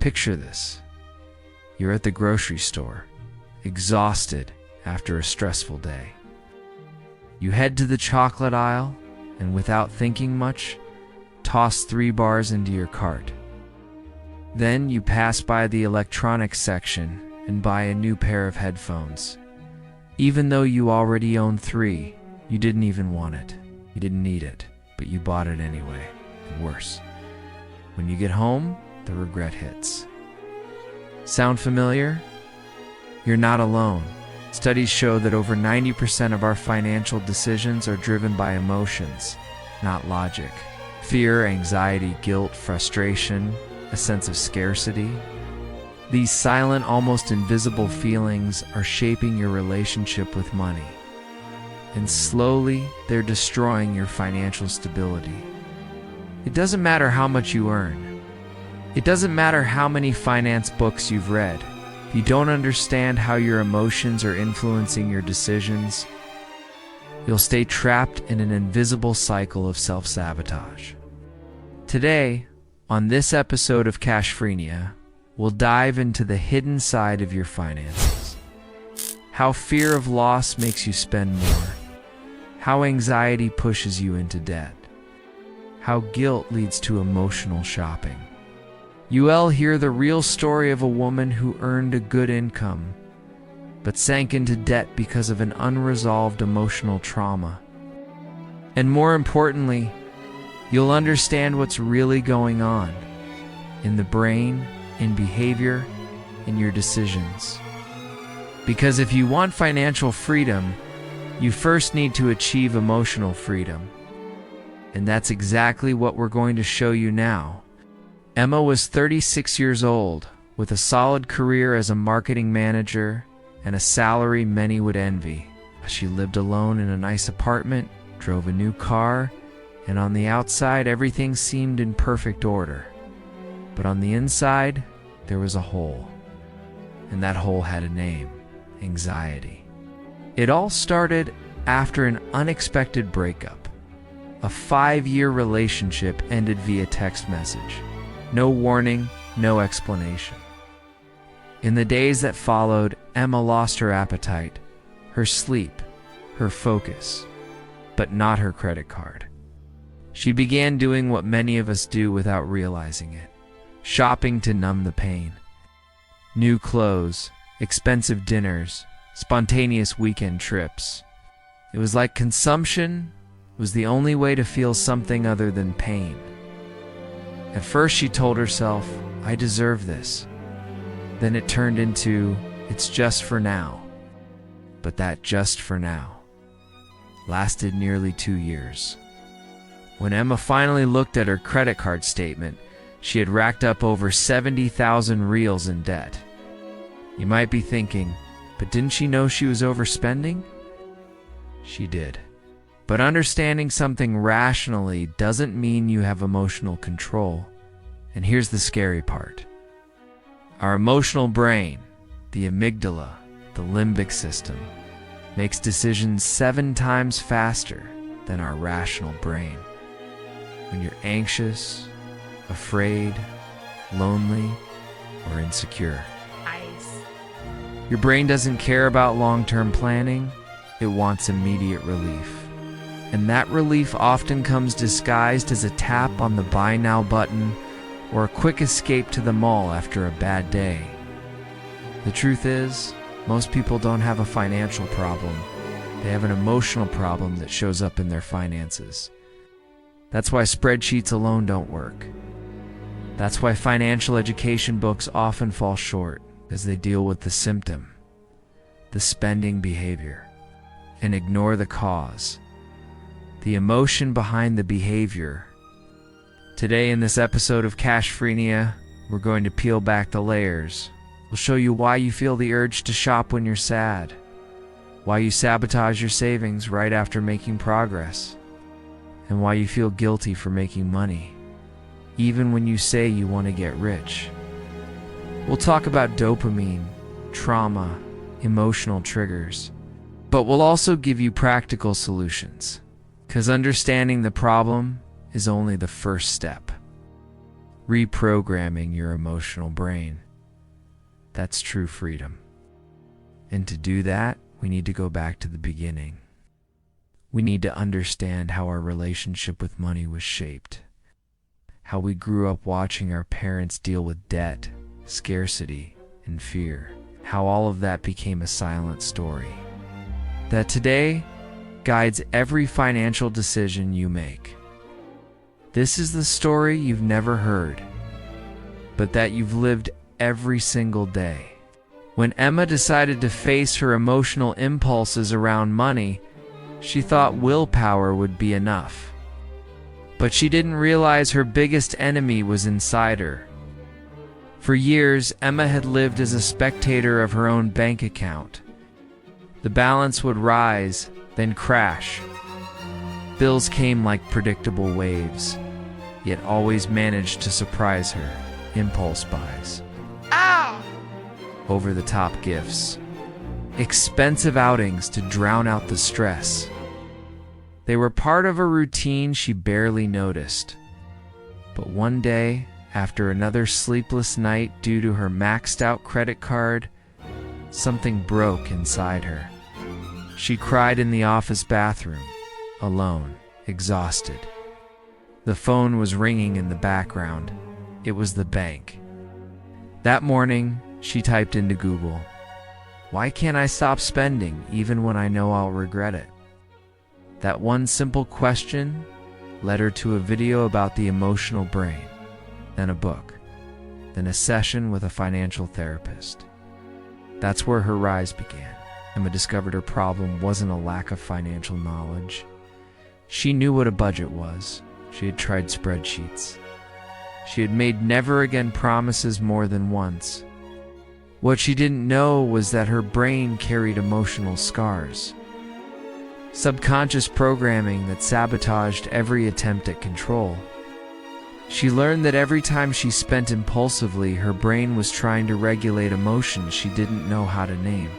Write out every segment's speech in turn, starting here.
Picture this. You're at the grocery store, exhausted after a stressful day. You head to the chocolate aisle and without thinking much, toss 3 bars into your cart. Then you pass by the electronics section and buy a new pair of headphones. Even though you already own 3, you didn't even want it. You didn't need it, but you bought it anyway. And worse, when you get home, the regret hits. Sound familiar? You're not alone. Studies show that over 90% of our financial decisions are driven by emotions, not logic. Fear, anxiety, guilt, frustration, a sense of scarcity. These silent, almost invisible feelings are shaping your relationship with money. And slowly, they're destroying your financial stability. It doesn't matter how much you earn. It doesn't matter how many finance books you've read. If you don't understand how your emotions are influencing your decisions, you'll stay trapped in an invisible cycle of self-sabotage. Today, on this episode of CashPhrenia, we'll dive into the hidden side of your finances. How fear of loss makes you spend more. How anxiety pushes you into debt. How guilt leads to emotional shopping. You'll hear the real story of a woman who earned a good income, but sank into debt because of an unresolved emotional trauma. And more importantly, you'll understand what's really going on in the brain, in behavior, in your decisions. Because if you want financial freedom, you first need to achieve emotional freedom. And that's exactly what we're going to show you now. Emma was 36 years old, with a solid career as a marketing manager and a salary many would envy. She lived alone in a nice apartment, drove a new car, and on the outside everything seemed in perfect order. But on the inside, there was a hole. And that hole had a name: anxiety. It all started after an unexpected breakup. A 5-year relationship ended via text message. No warning, no explanation. In the days that followed, Emma lost her appetite, her sleep, her focus, but not her credit card. She began doing what many of us do without realizing it: shopping to numb the pain. New clothes, expensive dinners, spontaneous weekend trips. It was like consumption was the only way to feel something other than pain. At first she told herself, "I deserve this." Then it turned into, "It's just for now." But that just for now lasted nearly 2 years. When Emma finally looked at her credit card statement, she had racked up over 70,000 reals in debt. You might be thinking, but didn't she know she was overspending? She did. But understanding something rationally doesn't mean you have emotional control. And here's the scary part. Our emotional brain, the amygdala, the limbic system, makes decisions 7 times faster than our rational brain. When you're anxious, afraid, lonely, or insecure, your brain doesn't care about long-term planning. It wants immediate relief. And that relief often comes disguised as a tap on the buy now button or a quick escape to the mall after a bad day. The truth is, most people don't have a financial problem. They have an emotional problem that shows up in their finances. That's why spreadsheets alone don't work. That's why financial education books often fall short, because they deal with the symptom, the spending behavior, and ignore the cause, the emotion behind the behavior. Today in this episode of CashPhrenia, we're going to peel back the layers. We'll show you why you feel the urge to shop when you're sad, why you sabotage your savings right after making progress, and why you feel guilty for making money, even when you say you want to get rich. We'll talk about dopamine, trauma, emotional triggers, but we'll also give you practical solutions, because understanding the problem is only the first step. reprogramming your emotional brain. That's true freedom. And to do that, we need to go back to the beginning. We need to understand how our relationship with money was shaped, how we grew up watching our parents deal with debt, scarcity, and fear, how all of that became a silent story that today guides every financial decision you make. This is the story you've never heard, but that you've lived every single day. When Emma decided to face her emotional impulses around money, she thought willpower would be enough. But she didn't realize her biggest enemy was inside her. For years, Emma had lived as a spectator of her own bank account. The balance would rise, then crash. Bills came like predictable waves, yet always managed to surprise her. Impulse buys. Ow! Over-the-top gifts. Expensive outings to drown out the stress. They were part of a routine she barely noticed. But one day, after another sleepless night due to her maxed-out credit card, something broke inside her. She cried in the office bathroom, alone, exhausted. The phone was ringing in the background. It was the bank. That morning, she typed into Google, "Why can't I stop spending even when I know I'll regret it?" That one simple question led her to a video about the emotional brain, then a book, then a session with a financial therapist. That's where her rise began. Emma discovered her problem wasn't a lack of financial knowledge. She knew what a budget was. She had tried spreadsheets. She had made never-again promises more than once. What she didn't know was that her brain carried emotional scars. Subconscious programming that sabotaged every attempt at control. She learned that every time she spent impulsively, her brain was trying to regulate emotions she didn't know how to name.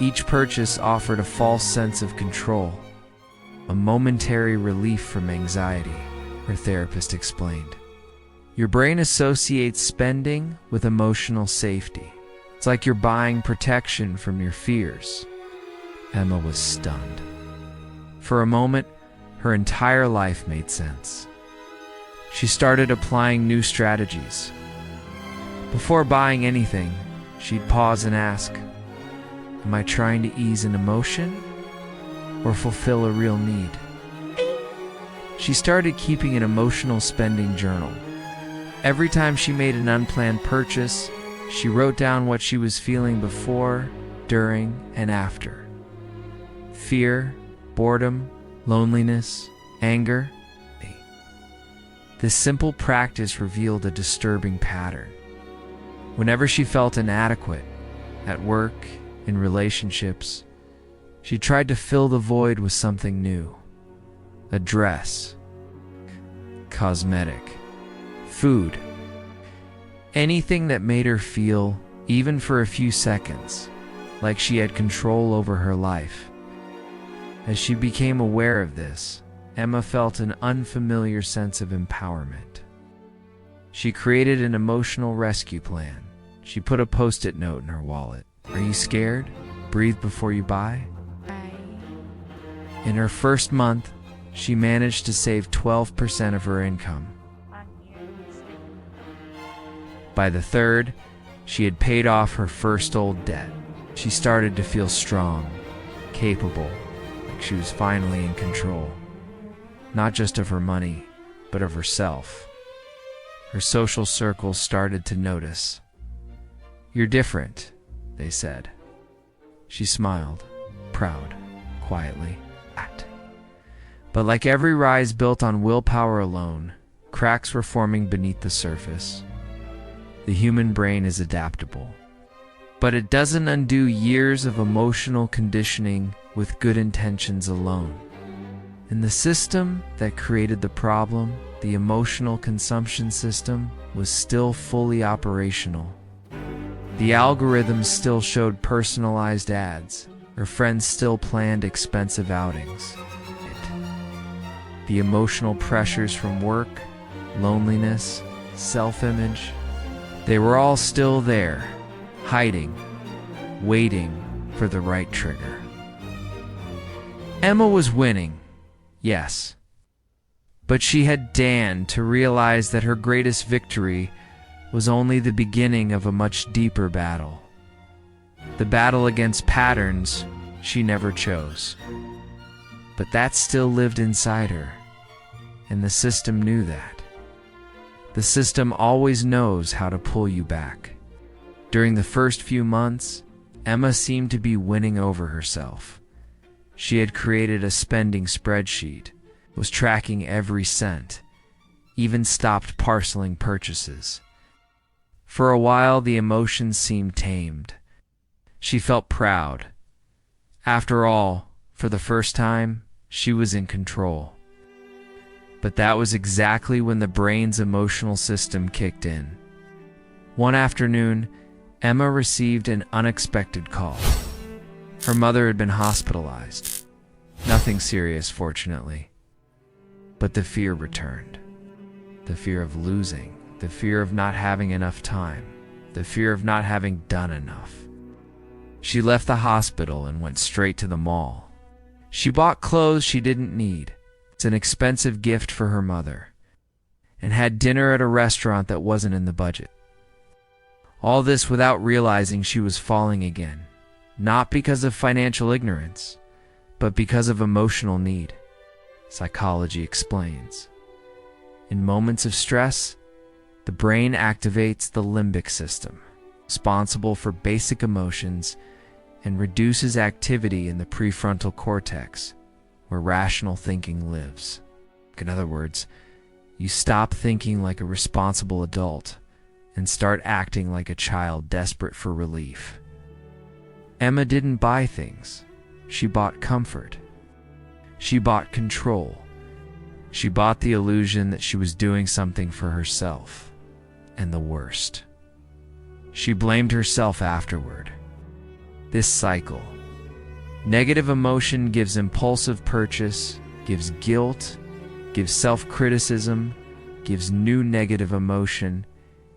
Each purchase offered a false sense of control, a momentary relief from anxiety, her therapist explained. Your brain associates spending with emotional safety. It's like you're buying protection from your fears. Emma was stunned. For a moment, her entire life made sense. She started applying new strategies. Before buying anything, she'd pause and ask, "Am I trying to ease an emotion or fulfill a real need?" She started keeping an emotional spending journal. Every time she made an unplanned purchase, she wrote down what she was feeling before, during, and after. Fear, boredom, loneliness, anger. This simple practice revealed a disturbing pattern. Whenever she felt inadequate, at work, in relationships, she tried to fill the void with something new. A dress, cosmetic, food, anything that made her feel, even for a few seconds, like she had control over her life. As she became aware of this, Emma felt an unfamiliar sense of empowerment. She created an emotional rescue plan. She put a post-it note in her wallet. "Are you scared? Breathe before you buy." In her first month, she managed to save 12% of her income. By the third, she had paid off her first old debt. She started to feel strong, capable, like she was finally in control. Not just of her money, but of herself. Her social circles started to notice. "You're different," they said. She smiled, proud, quietly. But like every rise built on willpower alone, cracks were forming beneath the surface. The human brain is adaptable, but it doesn't undo years of emotional conditioning with good intentions alone. And the system that created the problem, the emotional consumption system, was still fully operational. The algorithms still showed personalized ads. Her friends still planned expensive outings. The emotional pressures from work, loneliness, self-image. They were all still there, hiding, waiting for the right trigger. Emma was winning, yes. But she had Dan to realize that her greatest victory was only the beginning of a much deeper battle. The battle against patterns she never chose. But that still lived inside her, and the system knew that. The system always knows how to pull you back. During the first few months, Emma seemed to be winning over herself. She had created a spending spreadsheet, was tracking every cent, even stopped parceling purchases. For a while, the emotions seemed tamed. She felt proud. After all, for the first time, she was in control. But that was exactly when the brain's emotional system kicked in. One afternoon, Emma received an unexpected call. Her mother had been hospitalized. Nothing serious, fortunately. But the fear returned. The fear of losing, the fear of not having enough time, the fear of not having done enough. She left the hospital and went straight to the mall. She bought clothes she didn't need. It's an expensive gift for her mother, and had dinner at a restaurant that wasn't in the budget. All this without realizing she was falling again, not because of financial ignorance, but because of emotional need. Psychology explains. In moments of stress, the brain activates the limbic system, responsible for basic emotions, and reduces activity in the prefrontal cortex, where rational thinking lives. In other words, you stop thinking like a responsible adult and start acting like a child desperate for relief. Emma didn't buy things. She bought comfort. She bought control. She bought the illusion that she was doing something for herself. And the worst, she blamed herself afterward. This cycle. Negative emotion gives impulsive purchase, gives guilt, gives self-criticism, gives new negative emotion,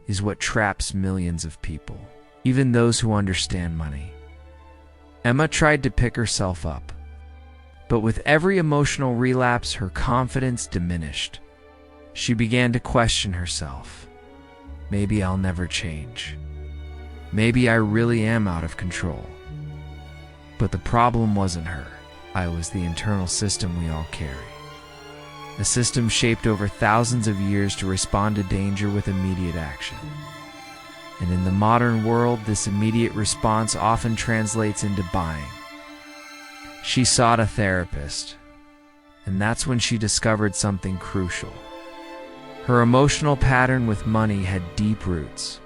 is what traps millions of people, even those who understand money. Emma tried to pick herself up, but with every emotional relapse, her confidence diminished. She began to question herself. Maybe I'll never change. Maybe I really am out of control. But the problem wasn't her. I was the internal system we all carry. A system shaped over thousands of years to respond to danger with immediate action. And in the modern world, this immediate response often translates into buying. She sought a therapist, and that's when she discovered something crucial. Her emotional pattern with money had deep roots.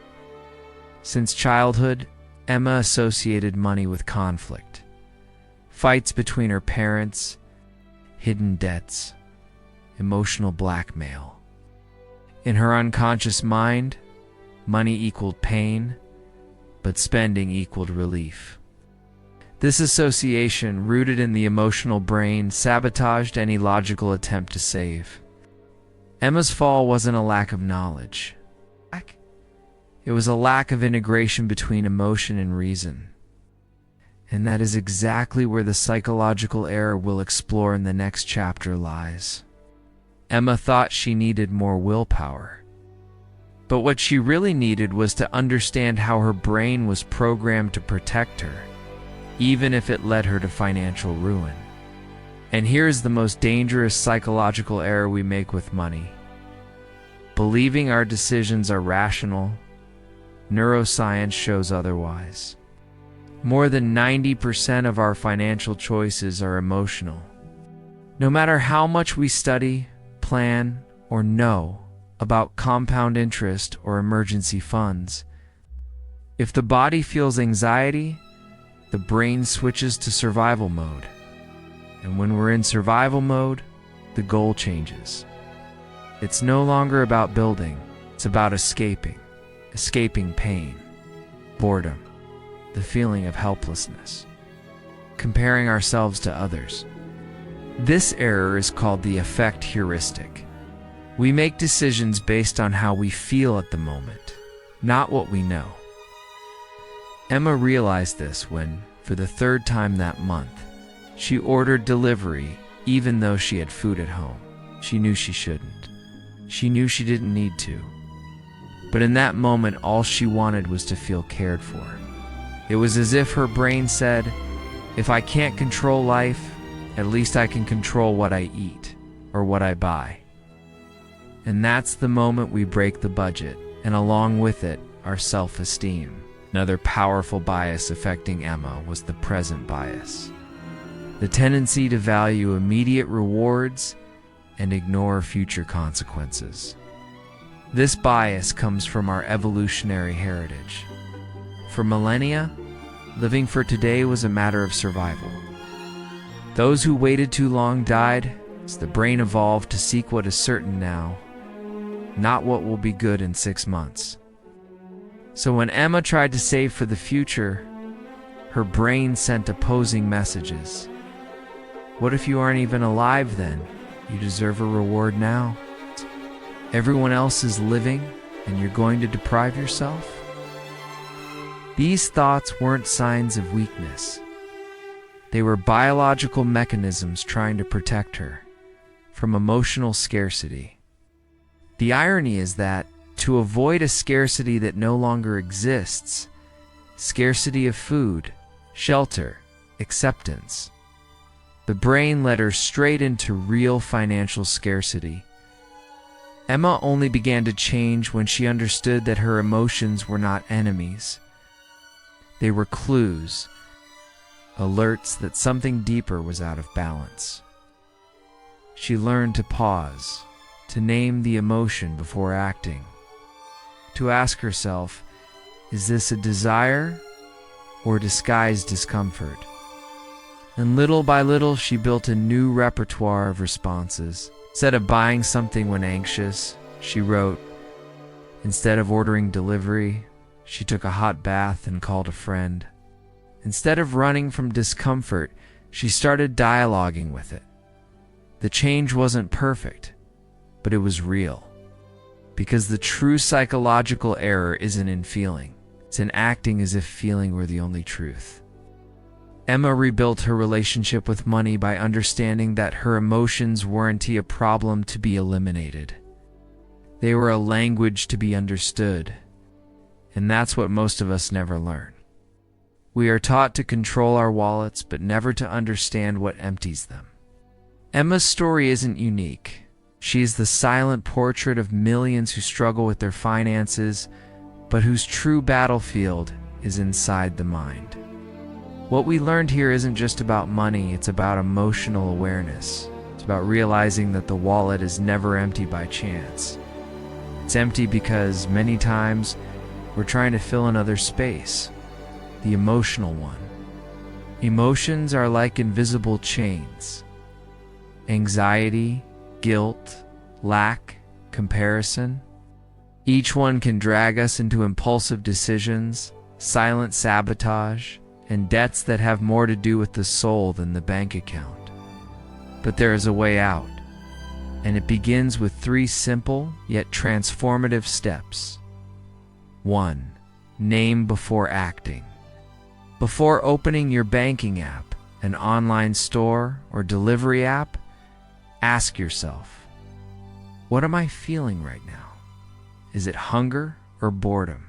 Since childhood, Emma associated money with conflict. Fights between her parents, hidden debts, emotional blackmail. In her unconscious mind, money equaled pain, but spending equaled relief. This association, rooted in the emotional brain, sabotaged any logical attempt to save. Emma's fall wasn't a lack of knowledge. It was a lack of integration between emotion and reason. And that is exactly where the psychological error we'll explore in the next chapter lies. Emma thought she needed more willpower. But what she really needed was to understand how her brain was programmed to protect her, even if it led her to financial ruin. And here's the most dangerous psychological error we make with money. Believing our decisions are rational. Neuroscience shows otherwise. More than 90% of our financial choices are emotional. No matter how much we study, plan, or know about compound interest or emergency funds, if the body feels anxiety, the brain switches to survival mode. And when we're in survival mode, the goal changes. It's no longer about building, it's about escaping pain, boredom, the feeling of helplessness, comparing ourselves to others. This error is called the effect heuristic. We make decisions based on how we feel at the moment, not what we know. Emma realized this when, for the third time that month, she ordered delivery even though she had food at home. She knew she shouldn't. She knew she didn't need to. But in that moment, all she wanted was to feel cared for. It was as if her brain said, if I can't control life, at least I can control what I eat or what I buy. And that's the moment we break the budget, and along with it, our self-esteem. Another powerful bias affecting Emma was the present bias. The tendency to value immediate rewards and ignore future consequences. This bias comes from our evolutionary heritage. For millennia, living for today was a matter of survival. Those who waited too long died, as the brain evolved to seek what is certain now, not what will be good in 6 months. So when Emma tried to save for the future, her brain sent opposing messages. What if you aren't even alive then? You deserve a reward now. Everyone else is living, and you're going to deprive yourself? These thoughts weren't signs of weakness. They were biological mechanisms trying to protect her from emotional scarcity. The irony is that, to avoid a scarcity that no longer exists, scarcity of food, shelter, acceptance, the brain led her straight into real financial scarcity. Emma only began to change when she understood that her emotions were not enemies. They were clues, alerts that something deeper was out of balance. She learned to pause, to name the emotion before acting, to ask herself, is this a desire or disguised discomfort? And little by little, she built a new repertoire of responses. Instead of buying something when anxious, she wrote. Instead of ordering delivery, she took a hot bath and called a friend. Instead of running from discomfort, she started dialoguing with it. The change wasn't perfect, but it was real. Because the true psychological error isn't in feeling. It's in acting as if feeling were the only truth. Emma rebuilt her relationship with money by understanding that her emotions weren't a problem to be eliminated. They were a language to be understood. And that's what most of us never learn. We are taught to control our wallets, but never to understand what empties them. Emma's story isn't unique. She is the silent portrait of millions who struggle with their finances, but whose true battlefield is inside the mind. What we learned here isn't just about money, it's about emotional awareness. It's about realizing that the wallet is never empty by chance. It's empty because, many times, we're trying to fill another space, the emotional one. Emotions are like invisible chains. Anxiety, guilt, lack, comparison. Each one can drag us into impulsive decisions, silent sabotage, and debts that have more to do with the soul than the bank account. But there is a way out, and it begins with 3 simple yet transformative steps. 1. Name before acting. Before opening your banking app, an online store, or delivery app, ask yourself, what am I feeling right now? Is it hunger or boredom?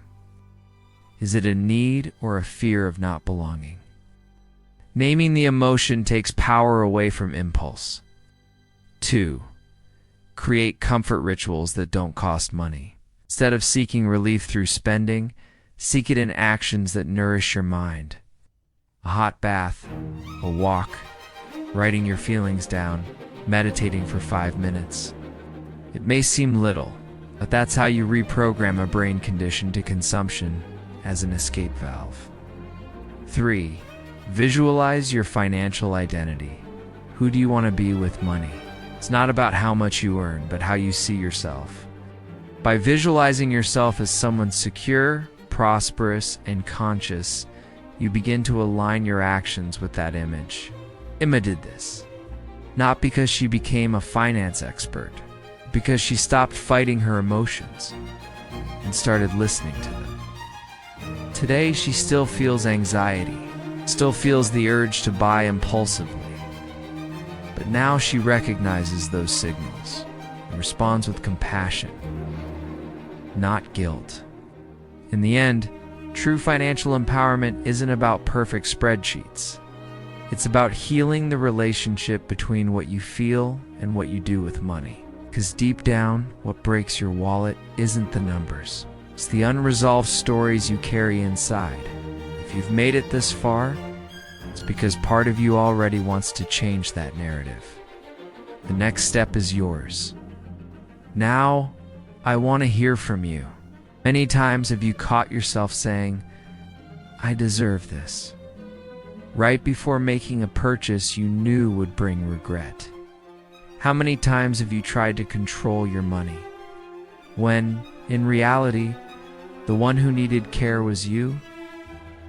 Is it a need or a fear of not belonging? Naming the emotion takes power away from impulse. 2. Create comfort rituals that don't cost money. Instead of seeking relief through spending, seek it in actions that nourish your mind. A hot bath, a walk, writing your feelings down, meditating for 5 minutes. It may seem little, but that's how you reprogram a brain condition to consumption as an escape valve. 3. Visualize your financial identity. Who do you want to be with money? It's not about how much you earn, but how you see yourself. By visualizing yourself as someone secure, prosperous, and conscious, you begin to align your actions with that image. Emma did this, not because she became a finance expert, because she stopped fighting her emotions and started listening to them. Today, she still feels anxiety, still feels the urge to buy impulsively. But now she recognizes those signals and responds with compassion, not guilt. In the end, true financial empowerment isn't about perfect spreadsheets. It's about healing the relationship between what you feel and what you do with money. Because deep down, what breaks your wallet isn't the numbers. It's the unresolved stories you carry inside. If you've made it this far, it's because part of you already wants to change that narrative. The next step is yours. Now, I want to hear from you. Many times have you caught yourself saying, "I deserve this," right before making a purchase you knew would bring regret? How many times have you tried to control your money, when, in reality, the one who needed care was you?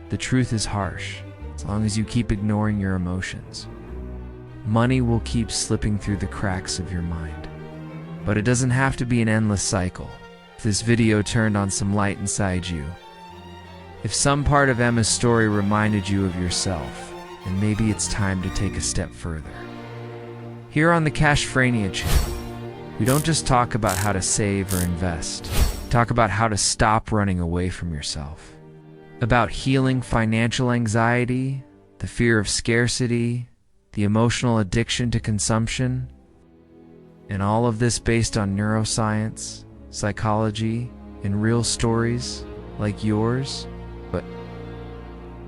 The truth is harsh, as long as you keep ignoring your emotions. Money will keep slipping through the cracks of your mind. But it doesn't have to be an endless cycle. If this video turned on some light inside you, if some part of Emma's story reminded you of yourself, then maybe it's time to take a step further. Here on the CashPhrenia channel, we don't just talk about how to save or invest. We talk about how to stop running away from yourself. About healing financial anxiety, the fear of scarcity, the emotional addiction to consumption, and all of this based on neuroscience, psychology, and real stories like yours.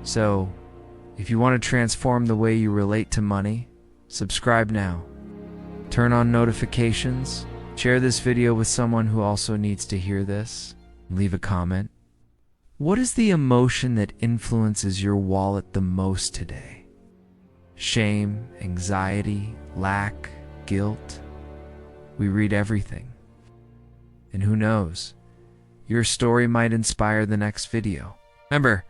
So, if you want to transform the way you relate to money, subscribe now. Turn on notifications, share this video with someone who also needs to hear this, leave a comment. What is the emotion that influences your wallet the most today? Shame, anxiety, lack, guilt? We read everything. And who knows, your story might inspire the next video. Remember,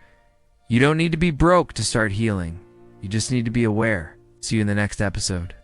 you don't need to be broke to start healing. You just need to be aware. See you in the next episode.